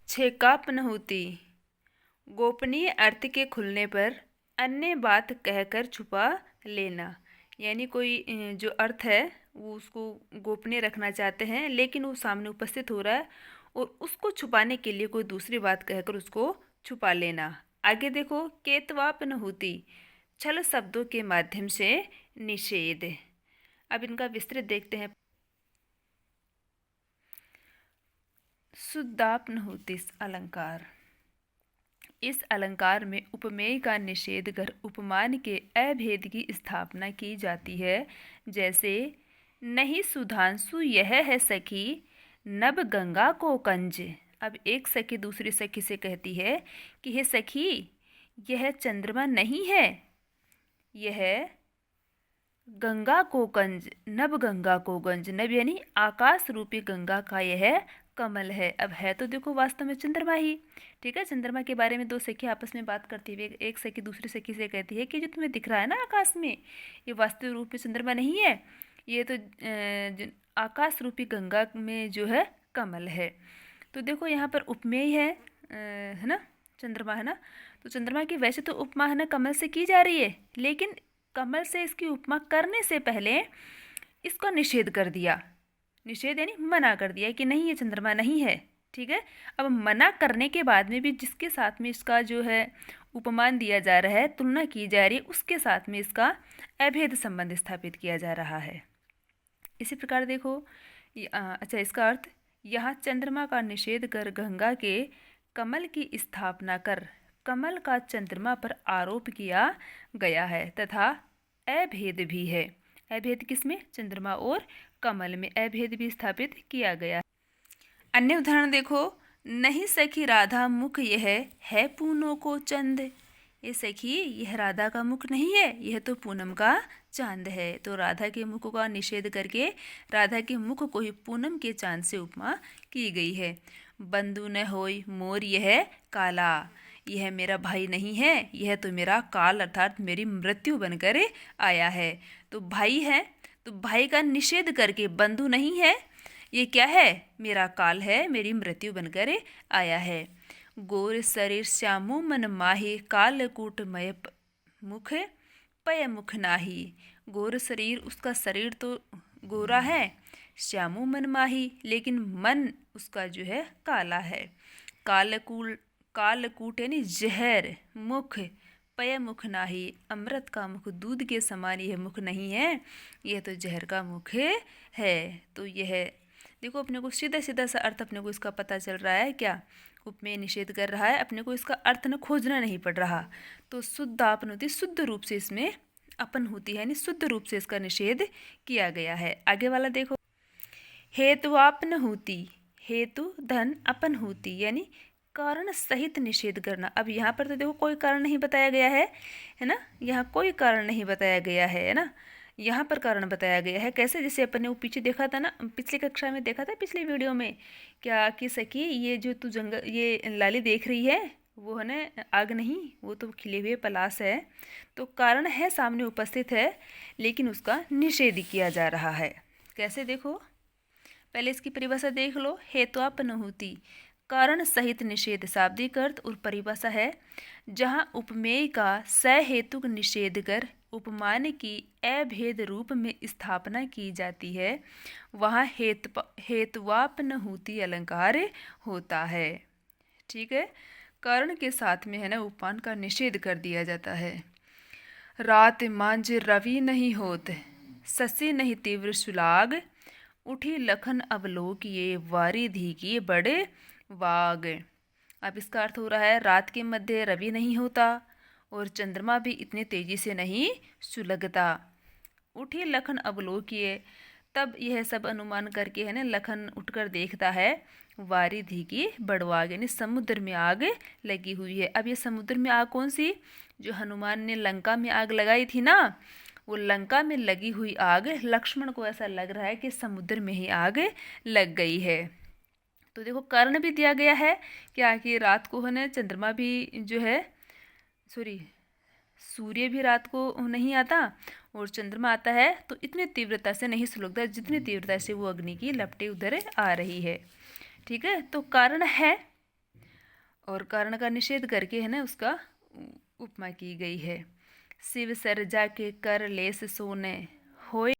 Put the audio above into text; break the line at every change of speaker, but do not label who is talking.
छेकापनहुति गोपनीय अर्थ के खुलने पर अन्य बात कहकर छुपा लेना। यानी कोई जो अर्थ है वो उसको गोपनीय रखना चाहते हैं, लेकिन वो सामने उपस्थित हो रहा है और उसको छुपाने के लिए कोई दूसरी बात कहकर उसको छुपा लेना। आगे देखो, केतवापनहुति छल शब्दों के माध्यम से निषेध। अब इनका विस्तृत देखते हैं। शुद्धापनहुति अलंकार। इस अलंकार में उपमेय का निषेध कर उपमान के अभेद की स्थापना की जाती है। जैसे, नहीं सुधांशु यह है सखी, नभ गंगा को कंज। अब एक सखी दूसरी सखी से कहती है कि हे सखी, यह चंद्रमा नहीं है, यह गंगा को कंज, नभ गंगा को गंज। नभ यानी आकाश रूपी गंगा का यह कमल है। अब है तो देखो वास्तव में चंद्रमा ही। ठीक है, चंद्रमा के बारे में दो सखी आपस में बात करती हुए एक सखी दूसरी सखी से कहती है कि जो तुम्हें दिख रहा है ना आकाश में, ये वास्तविक रूप में चंद्रमा नहीं है, ये तो आकाश रूपी गंगा में जो है कमल है। तो देखो यहाँ पर उपमेय है ना, चंद्रमा है ना। तो चंद्रमा की वैसे तो उपमा है ना कमल से की जा रही है, लेकिन कमल से इसकी उपमा करने से पहले इसका निषेध कर दिया। निषेध यानी मना कर दिया कि नहीं, ये चंद्रमा नहीं है। ठीक है, अब मना करने के बाद में भी जिसके साथ में इसका जो है उपमान दिया जा रहा है, तुलना की जा रही है, उसके साथ में इसका अभेद संबंध स्थापित किया जा रहा है। इसी प्रकार देखो, अच्छा इसका अर्थ, यहाँ चंद्रमा का निषेध कर गंगा के कमल की स्थापना कर कमल का चंद्रमा पर आरोप किया गया है तथा अभेद भी है। अभेद किसमें? चंद्रमा और कमल में अभेद भी स्थापित किया गया। अन्य उदाहरण देखो, नहीं सखी राधा मुख यह है पूनों को चंद। ये सखी, यह राधा का मुख नहीं है, यह तो पूनम का चांद है। तो राधा के मुख का निषेध करके राधा के मुख को ही पूनम के चांद से उपमा की गई है। बंधु न होय मोर यह काला, यह मेरा भाई नहीं है, यह तो मेरा काल अर्थात मेरी मृत्यु बनकर आया है। तो भाई है, तो भाई का निषेध करके बंधु नहीं है, ये क्या है? मेरा काल है, मेरी मृत्यु बनकर आया है। गोर शरीर श्यामो मन माही, कालकूट मय मुख पय मुख नाही। गोर शरीर, उसका शरीर तो गोरा है, श्यामो मन माही, लेकिन मन उसका जो है काला है। कालकूट यानी जहर, मुख पय मुख नाही, अमृत का मुख दूध के समान यह मुख नहीं है, यह तो जहर का मुख है। तो यह देखो, अपने को सीधा सीधा सा अर्थ अपने को इसका पता चल रहा है। क्या उपमेय निषेध कर रहा है, अपने को इसका अर्थ न खोजना नहीं पड़ रहा। तो शुद्ध आपनहुति, शुद्ध रूप से इसमें अपन होती है, यानी शुद्ध रूप से इसका निषेध किया गया है। आगे वाला देखो, हेतुआपनहुति, हेतु धन अपनहुति यानी कारण सहित निषेध करना। अब यहाँ पर तो देखो कोई कारण नहीं बताया गया है ना, यहाँ कोई कारण नहीं बताया गया है ना, यहाँ पर कारण बताया गया है। कैसे? जैसे अपन ने वो पीछे देखा था ना, पिछली कक्षा में देखा था, पिछली वीडियो में, क्या कि सखी ये जो तू जंगल, ये लाली देख रही है वो है ना आग नहीं, वो तो खिले हुए पलाश है। तो कारण है सामने उपस्थित है, लेकिन उसका निषेध किया जा रहा है। कैसे? देखो, पहले इसकी परिभाषा देख लो। हेतुआपनहुति, कारण सहित निषेध शाब्दिक अर्थ और परिभाषा है, जहाँ उपमेय का सहेतुक निषेध कर उपमान की अभेद रूप में स्थापना की जाती है, वहाँ हेतुआपनहुति अलंकार होता है। ठीक है, कारण के साथ में है ना उपमान का निषेध कर दिया जाता है। रात मांझ रवि नहीं होत, शशि नहीं तीव्र सुलाग, उठी लखन अवलोक ये वारिधि की बड़े वाग। अब इसका अर्थ हो रहा है, रात के मध्य रवि नहीं होता और चंद्रमा भी इतनी तेजी से नहीं सुलगता। उठी लखन अवलोकिए, तब यह सब अनुमान करके है ना लखन उठकर देखता है, वारिधि की बड़वाग यानी समुद्र में आग लगी हुई है। अब ये समुद्र में आग कौन सी? जो हनुमान ने लंका में आग लगाई थी ना, वो लंका में लगी हुई आग लक्ष्मण को ऐसा लग रहा है कि समुद्र में ही आग लग गई है। तो देखो, कारण भी दिया गया है क्या कि रात को है ना चंद्रमा भी जो है सूर्य भी रात को नहीं आता और चंद्रमा आता है तो इतनी तीव्रता से नहीं सुलगता जितनी तीव्रता से वो अग्नि की लपटें उधर आ रही है। ठीक है, तो कारण है और कारण का निषेध करके है ना उसका उपमा की गई है। शिव सरजा के कर लेस सोने, होए